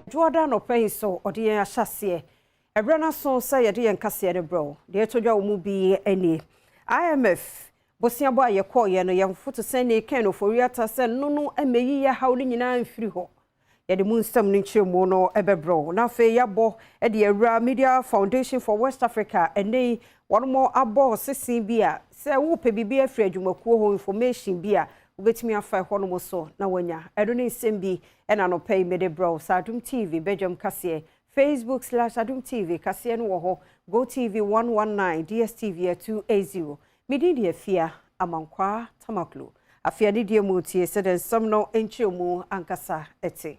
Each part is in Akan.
Jordan no pay so or the chassis. A runner so say a dear and Cassia bro. The Etoja will be any. IMF. Bosia boy ye call ye no young foot to send a can for Riata send no and may ye howling in iron free ho. Ye the moon stem nature mono ebebro. Now fe yabo at the Era Media Foundation for West Africa and they one more abo 16 beer. Say whoop a be afraid you mo information beer. Ubet me afa hono so na wanya. Edoni sembi and ano pay me de bro. Adom TV Badwam Cassie. Facebook/Adom TV Cassie no ho. Go TV 119 DSTV 280. Mididi afia amankwa tamaklu. Afia ni die mutie said and some no enchemu ankasa ete.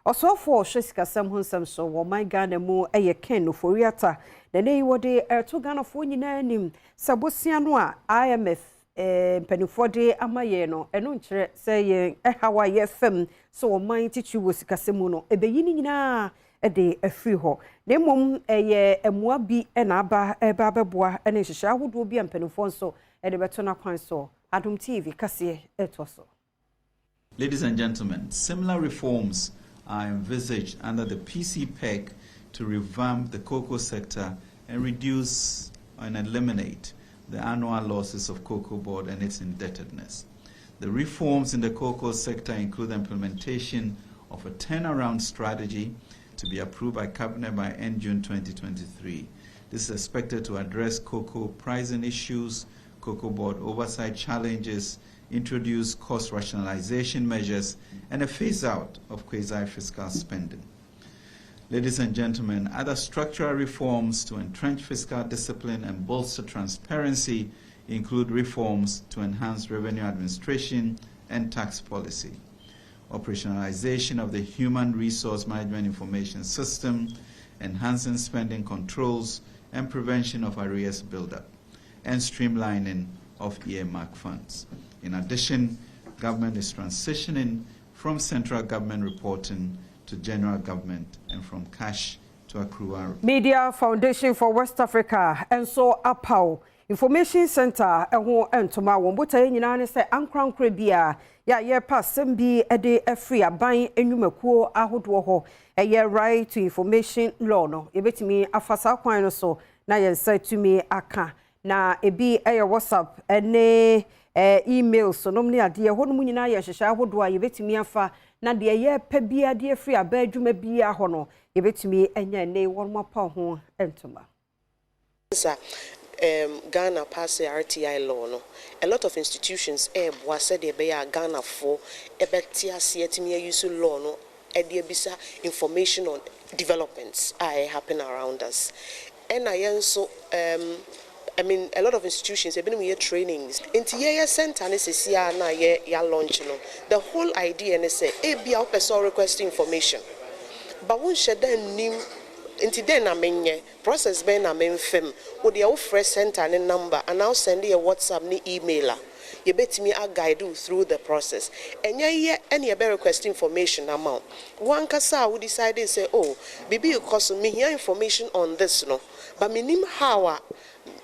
Also for Shiska Sam Hunsam so wo my Ghana mu eye ken no for Riata. The day wode to Ghana for nyina nim. Sabosia no a IMF penifode amaye no eno nkyere say ye hawa ye fam so wo man tichu wo sikasemu no ebeyini nyina ede afri ho na mom eye emua bi na aba eba beboa na hihya ahodo bi ampenifo so ede beto na kwan so Adom TV kase etoso. Ladies and gentlemen, similar reforms are envisaged under the PCPEC to revamp the cocoa sector and reduce and eliminate the annual losses of Cocoa Board and its indebtedness. The reforms in the cocoa sector include the implementation of a turnaround strategy to be approved by Cabinet by end June 2023. This is expected to address cocoa pricing issues, Cocoa Board oversight challenges, introduce cost rationalization measures, and a phase-out of quasi-fiscal spending. Ladies and gentlemen, other structural reforms to entrench fiscal discipline and bolster transparency include reforms to enhance revenue administration and tax policy, operationalization of the Human Resource Management Information System, enhancing spending controls and prevention of arrears buildup, and streamlining of earmark funds. In addition, government is transitioning from central government reporting to general government and from cash to accrual. Media Foundation for West Africa and so Apau Information Center eho entoma wombota nyina ne se ankrankra bia ya ye passem bi ede afri aban enwumakuo ahodo ho eye right to information law no ebetimi afasa kwan no so na ye nsa tumi aka na ebi eye WhatsApp ene email so nom ne ade ho no nyina ye hwehwe ahodo a yebetimi afa na de ye pa bia de afri aba adwuma bia ho no yebetimi enya ne won mapa ho entoma. Ghana pass the RTI law no. A lot of institutions was said they be Ghana for ebetia sietimi use law no bisa information on developments happen around us. And I also I mean a lot of institutions have been with trainings. Into year center and this na ya launch no. The whole idea and say be person request information. But one should then name Inti den na menye process ben na menfem wo de wo fresh center ne number and now send a WhatsApp ni emailer you betimi a guide you through the process enye ye any be request information amount one kasa we decide say oh bibi you cause me here information on this no but minim how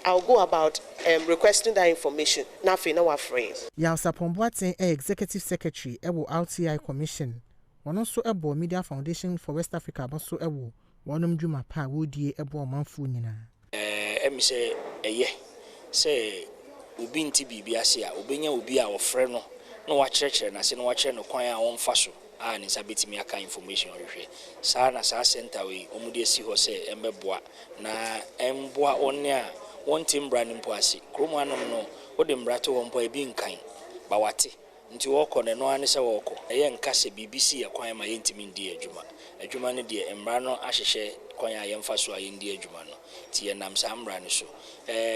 I'll go about requesting that information na fe na wa free ya sapomboaten executive secretary e wo RTI commission one also ebo Media Foundation for West Africa but so ewo Wanum Juma Pa wodi ebo manfu nyina emi se eye se obi nti bibia se a obenya obi a ofre no na wa kyerɛkyerɛ na se no wa kyerɛ no kwan a wonfa so a ne sabetimi aka information ohwe saa na saa center we omudi esi ho se embeboa na emboa onne a wonti mbra ne mpo ase kromo anom no wode mbra to wonpo ebi nkan ba wate nti woko ne no ane se woko eye nka se BBC ya kwan ma yentimi ndi adwuma ne de mbra no ahyehye kwan a yemfa so a yendi adwuma no ti ye nam sa mbra ne so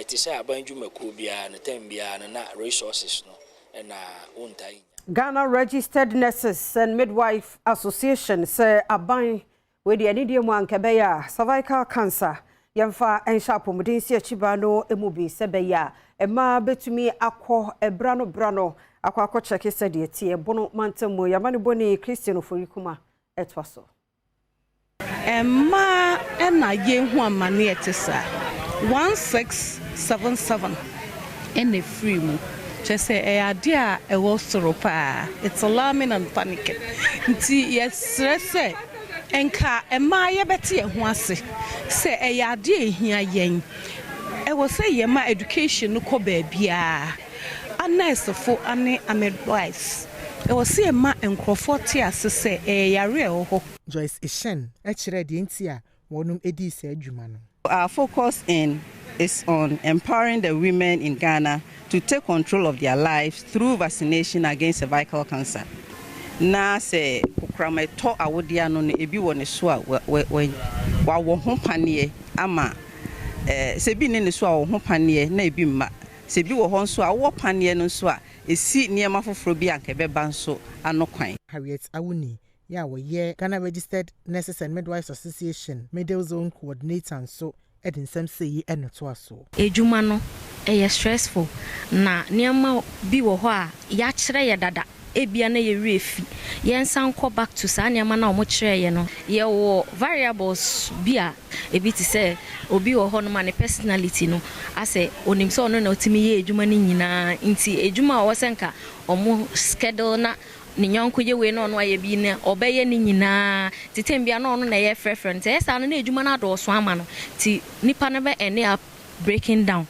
ti se aban dwuma ku bia ne tem bia na resources no na untai. Ghana Registered Nurses and Midwife Association say aban we de ani de mu ankebeya cervical cancer yemfa ensha pomodin si achiba no emubi sebeya ema betumi akọ brano akọ check said de tie bono mantemu yamane boni Christian Oforikuma etwaso Emma ena yehu amane etesa 1677 ene free mu chese ade a ewo soro pa it's alarming and panicking nti yes stress enka ema ye beti e ho ase se eyade ehia yen e wo se ye ma education ko ba bia anesefo ane midwives e wo se ma enkrofo te ase se yare ho. Joyce Ishen ekire de ntia wonum edi se adwuma no. Our focus is on empowering the women in Ghana to take control of their lives through vaccination against cervical cancer. Na se krama to awodia no ne ebi woni so a wa wo ho panie ama se bi ne so a wo ho panie na ebi mma se bi wo ho so a wo panie no so a esi niema foforo bi anka beba nso anokwan. Harriet Awuni ya wo ye Ghana Registered Nurses and Midwives Association Middle Zone Coordinator and so edin sem sei enoto aso. Ejuma no stressful na niema bi wo ho a ya kire ye dada ebia na ye refi yen san ko back to sa niema na omo kire ye no ye wo variables bia ebi ti say obi wo ho no ma ne personality no ase onim so no na otimi ye ejuma ni nyina nti ejuma wo senka omo schedule na ni nyonko ye we no no aye bi ne obeye ni nyina titembia no no na ye frefrent e sa no na ejuma na do so ama no ti nipa na be ene up breaking down.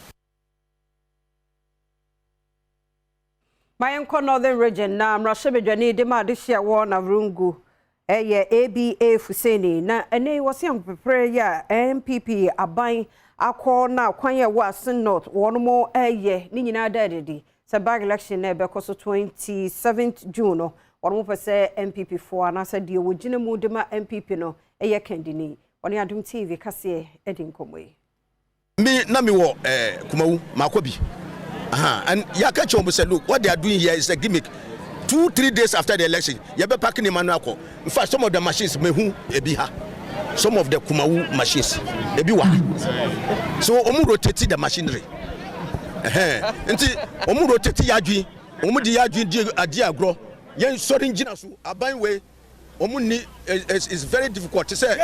Mayenko Northern Region na mrashebedwani de ma de hia wo na Vrungu eye ABA Fuseni na ene wose ampepre ya MPP aban akọ na kwan ye wo Assin North wono eye ni nyina dadedi se bag election na be koso 27th June no wono pese MPP 4 na se de wo gina mu de ma MPP no eye kandini oni Adom TV kase edin komwe me na me wo kumawu makobi. And Yakacho said, look, what they are doing here is a gimmick. 2-3 days after the election, you be packing in Manuako. In fact, some of the machines mehu ebiha. Some of the Kumawu machines ebiwa. So omu rotate the machinery. Nti omu rotate yadwi, omu di yadwi adi agro. Yen sorry engine so aban we omu ni is very difficult to say.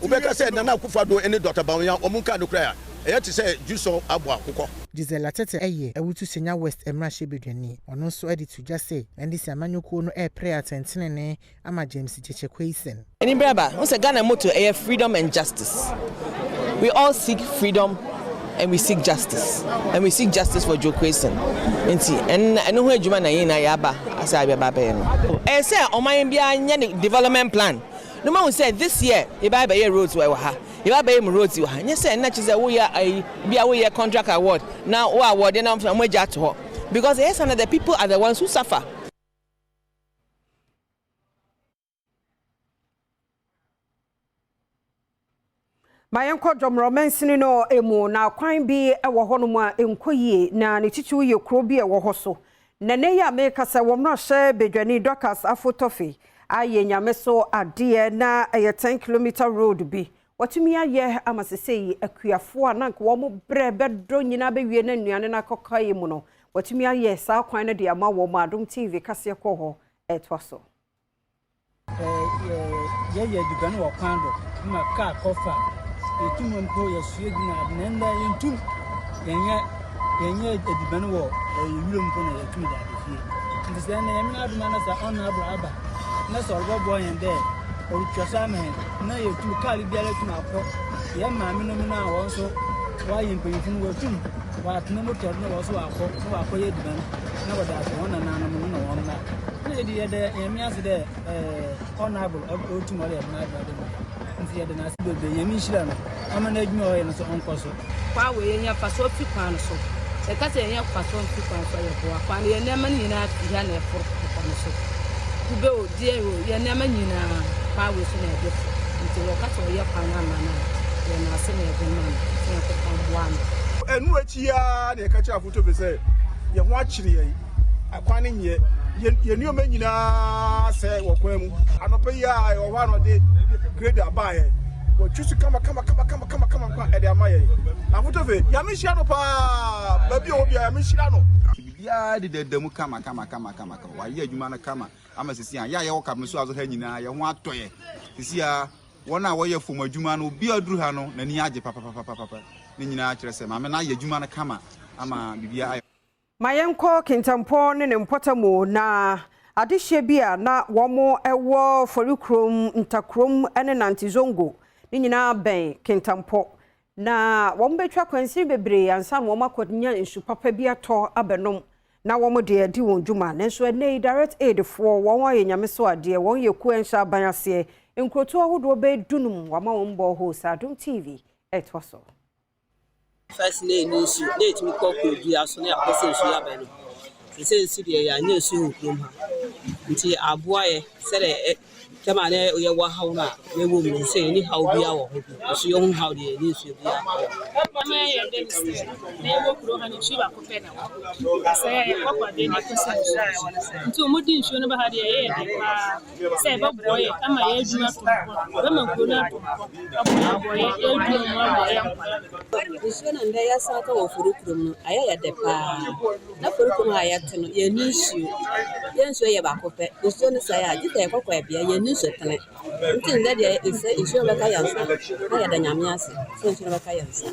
Ubeka said Nana Akufo-Addo any Dr. Badwam omu ka no kra. To say Juso Abwa Kuko. Gisela Tete eye ewutu Senya West Emra Shebedwani ono so edit to just say and this amanyoko no air prayer tentenene ama James Chechekweisen. Any braba, we say Ghana motto air freedom and justice. We all seek freedom and we seek justice. And we seek justice for Joe Quaison. And I know where Juma na yaba as I be baba. And say on my development plan. No man will say this year, if I buy roads where we have. If I buy roads, you have. You say, not just we are contract award. Now, we award them from where to her. Because yes, and the people are the ones who suffer. Mayenko Jomromensini no emu na kwan bi ewo honom a enkoyie na ne chichu ye kro bi ewo hoso. Na ne ya meka se wo mra hye bedwani Dokas Afotofi aye nyame so ade na 10 km road bi. Watumi aye amasesei akuafo ananka wo mo bre bedo nyina be wie na nnuane na kokaye mu no. Watumi aye saa kwan na de ama wo ma Adom TV kase ko ho etwaso. Ye dugano wo kwando ma ka kofa etumo mpo ya suegina nenda yentum yenye edibano wo yuro mpo na yetum da defie ndise na yemina aduma na sa honorable aba na so robo yende orutwasa me na yetum kali biara tum akọ ye maami no na wonso wa yempanyifun wo tum wa tena motor na wo so akọ ye edibano na wada so wona na no no wona na ye de yemiase de honorable otum ole na aba nti yede na sibe yemi shira no amana adwuma oye no so onkoso kwa we yenya faso fi kwan so e ka se yenya faso fi kwan so ye bo akwan ye nema nyina ya na eforo kwan so kube o die o ye nema nyina kwa we so na ede nti wo ka so ye kwan amana ye na se na ede man se ko kwan boan Enu achi ya na ka cha foto be say ye ho akire ye akwan nye ye nneoma nyina se wo kwan mu anopa ya yo wa no de grade abaye wo chusu kama kwa ede amaye afotofe ya me hia no pa ba bi o bia ya me hia no bia de demu kama wa ye adwuma na kama ama sisi ya ye wo kama so azo ha nyina ye ho atoye sisi ya wona wo ye fom adwuma no bi aduru ha no na ni age papa ni nyina akire se ma me na ye adwuma na kama ama bibia Mayenko Kintampo ne mpotamu na adehye bia na womo ewo forikrom ntakrom ene nantizongo ni nyina ben kentampo na womo betwa kwansi bebre ansa no womo akonya nsu papa bi ato abenom na womo de di won dwuma nanso nei direct aid for won aye nyame so ade won yeku enhya banase nkroto ahodo be dunum wama won bo ho Adom TV etwaso first name news date me call ko di aso na apese nsu ya beno se nsi de ya nya nsu nkrom ha nti aboaye se de tama na ye wa hawo na we wo mu se ni hawo bia wo ho nsu yo hu hawo de ni nsu bia mama ye de ni wo kuro ha ni chi ba ko pe na wo se ye ko kwa de ni ko se nti o modi nsu no ba ha de ye de pa se ba boye ama ye adwuma to ba ma kuro na to aboye ye adwuma mo aboye nsu na nda ya sa ka wo furu kuro no aya ya de pa na furu kuro ha ya te no ye ni nsu ye ba ko pe nsu no sa ya ji te ko kwa bia ye ni setene nti nda de ise isu baka yansa na ya da nyame ase so nsu baka yansa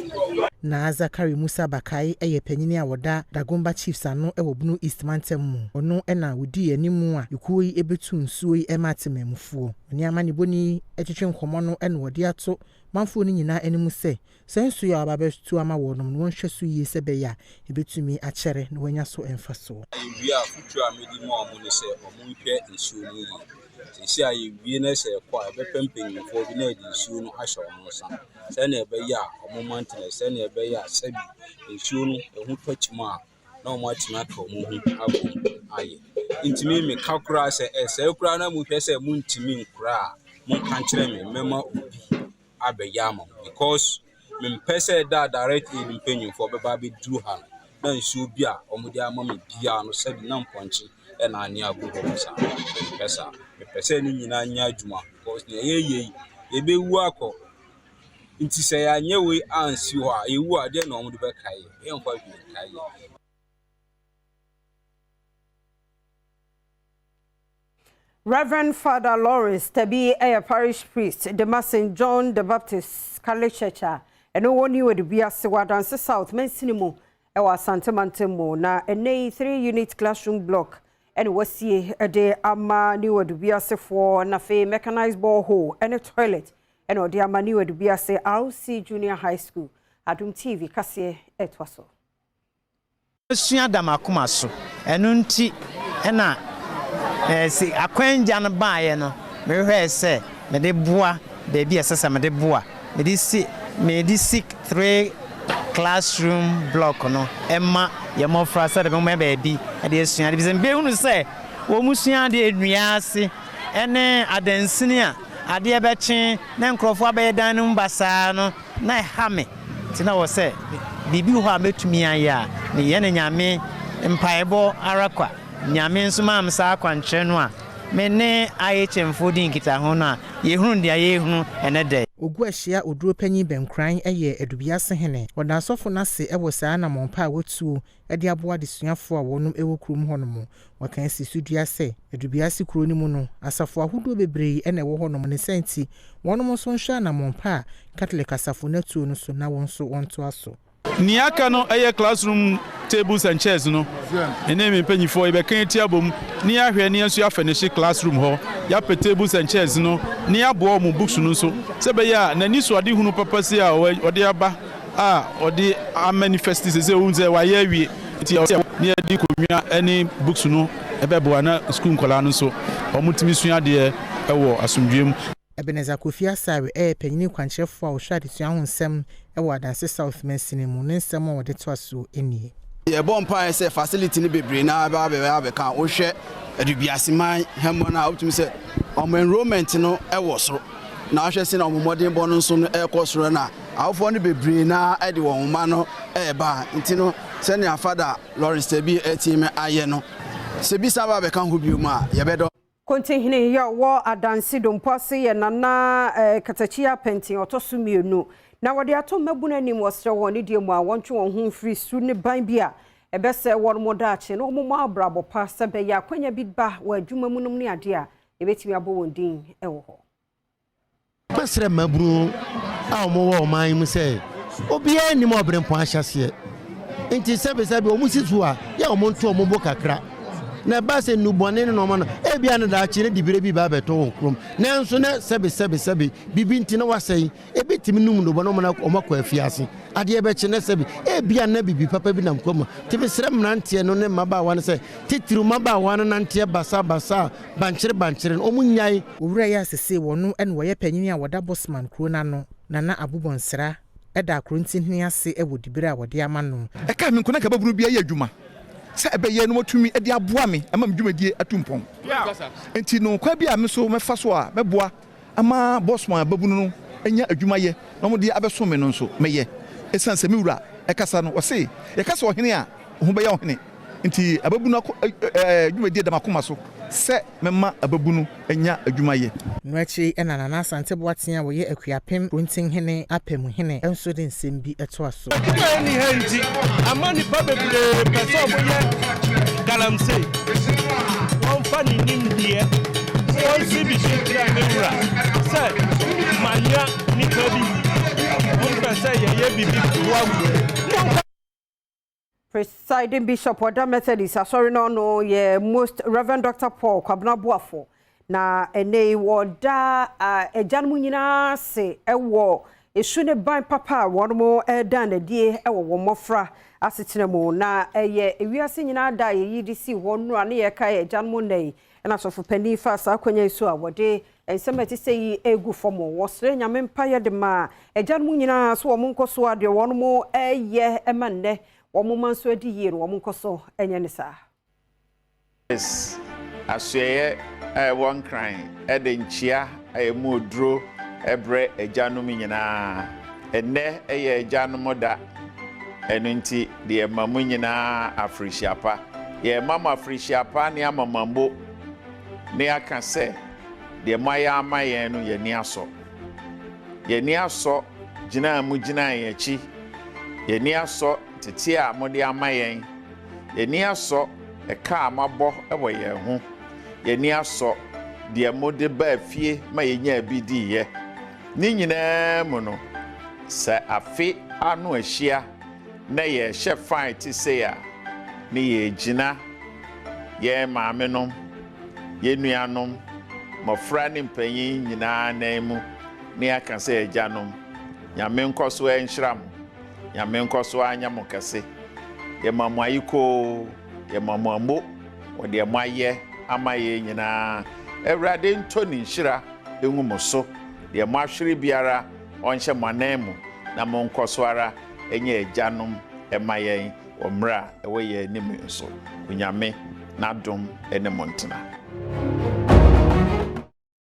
na Zakari Musa Bakai eye panyini a woda Dagomba Chiefs ano ewo Bunu East Mantem mu ono na wodi animu a ekuyi ebetu nsuo yi ematememfuo oni amani boni etwetwe nkomo no ene wodi ato manfo ni nyina animu se sensu ya ababetu ama wonom no hwe so yi se be ya ebetumi a kyere no wanya so emfaso wi a futu a medi mo amu ne se omu hwe nsuo no yi sisi ayi wi na se kwa ebepempanyimfo bi na edi nsuo no ahye omo sa se na ebe ya omo mantene se na ebe ya sabi nsuo no ehu twachima na omo atima ka omo hu abom aye intimi me kakura se se kura na mu hwe se mu ntimi nkura mu kankere me mema obi abeyama because me pese da direct in mpanyimfo beba be dru ha na nsuo bi a omo di ama me bia no sabi na mponchi na ani agu ho sa pesa me pese ni nyina nya adwuma because na ye ebewu akọ nti se ya nya we ansi ho a ewu ade na omo de be kai e nfa bi kai Reverend Father Lawrence Tabi a parish priest the St. John the Baptist Catholic Church and no one would be as Wadanse South Mensinimo ewa Santa Mantemo na a 3-unit classroom block and was see a day ama ni would be as for na fe mechanized borehole and a toilet and or the ama ni would be as RC Junior High School Adom TV kase etwaso Sua damakuma so enu nti ena si akwanja no baaye no me hwe se me de boa baby esesa me de boa me di sick 3 classroom block no emma ye mo fra se de me baby e de sua de bi be hunu se wo musua de enua ase ene adansini a ade e be kyen na nkrofo abaye dan no mbasa no na ha me ti na wo se bibi ho a metumi aya ne ye ne nyame mpaebo arakwa nyame nso ma amsa akwankyere no a me ne IHM fooding kita ho no a ye hunu dia ye hunu ene de ogu ahia oduro panyi benkran eye adubiase hene wodan sofo na se ewo saa na monpa a wotuo ede aboa de suafo a wonum ewo krum ho no mo wakan si sudua se adubiase kuro ni mu no asafo ahodo bebree ene ewo ho no mo ne senti wonum so nhwa na monpa a Catholic asafo na tuo no so na won so wonto aso Niaka no eye classroom tables and chairs no ene me panyifo ibe kan ti abom ni ahwe ni asu afanishi classroom ho ya pe tables and chairs no ni abo mu books no so se be ya na ni so ade hunu papa si a ode aba a ode a manifest se unze wa ya wie ti ni adi konwa any books no ebe bo na school nkola no so omutimi sua de ewo asomdwem Ebenezer Kofi Asare panyini kwankyerefo a ohwade sua ho nsem Wadanse South Mensinimo ne nsem a wode to aso enie ye bompa se facility ni bebre na ba kan wo hwe adubiaseman hemo na optimi se omo enrollment no ewo soro na hwe se na omo modern bo no nso no ekosoro na awofo ni bebre na ede won ma no ba nti no se ne Father Lawrence Tabi team aye no se bi sa ba kan ho biom a ye bedo Kontihine ya wo adansi dompose ye nana katachia pentin otosumienu na wode ato mabuna nim wosre woni die mu a wontwe won ho free su ne ban bia ebese won modaache no mo abrabo pa sebe ya kwanya bidba wa adwuma munum ne ade a ebetimi abo wondin ewo ho basre maburu a mo wo man mu se obia ni mo obrempo ahyase nti sebe o musisu a ya o mo nto o mo bo kakra na ba se nubone no no e bia na da chi ne dibire bi ba beto won krom nanso na sebe bibi nti na wasai e bitimi num no bono na o makwa afiase ade e be chi ne sebe e bia na bibi papa bi nam krom ti be sere mnantie no ne maba wa ne se titiru maba wa no nantie basa banchire o munyai owura ya sese wono en wo ye panyini a woda bosman kro na no nana abubonsra eda akrontin ase e wodibire a wode ama no e ka me nkona ka babunu bia ye adwuma se ebe ye no watumi e de aboa me ama me dwumadie atumpon enti no kwa bia me so mefa so a meboa ama bosman babunu no enya adwuma ye no mo de abeso me no so meye esanse me wura e kasa no wo se ye kasa ohene a ho be ye ohene nti ababunu dwumadie damakoma so se mema ababunu enya adwuma ye no achi ena nana asante boaten a wo ye akuapem rontin hene apem hene enso de nsem bi eto aso ni hanti amani babebure person bo ye galamse won fa ni nimdie won si bi shekira mewura se manya ni kabi won fa se ye bibi wa Presiding Bishop Wada Methodist sorry no ye most Reverend Dr. Paul Kwabena Boafo na ene woda ejanmu nyina se ewo esu ne ban papa wonmo dan na die ewo wo mofra asetena mu na eye ewiase nyina da ye yidisi wonu ane ye ka ejanmu nei na sofo pani fa sa kwanya isu a wode ensemati sei egu fomo wo sre nyame mpa ye de ma ejanmu nyina so wo nkoso ade wonmo eye emanne woman so di yero woman koso enye ne sa yes asye one crying edenchia modro ebre ejanum nyina enne eye ejanum da enunti de mamu nyina afrishiapa ye mama afrishiapa ne amamambo ne aka se de maya amaye no ye ni aso gina mu gina ye chi ye ni aso tete a mode amayen ye ni aso e ka amabo e wo ye ho ye ni aso de mode ba fie ma ye nya bidi ye ni nyina mu no sa afi anu ahia na ye hye fine ti say a ni ye gina ye maame nom ye nuanom mofra ni mpanyin nyina na mu ni aka say ajanom nyame nkoso enhyiram nyame nkoso anya mokase ye mamayiko ye mamambo wo de maye amaye nyina ewrade ntoni nhira enwumoso de mahwere biara onhye manemu na monkoso ara enye ajanom emayen omra ewe ye nim nso nyame na dom ene montena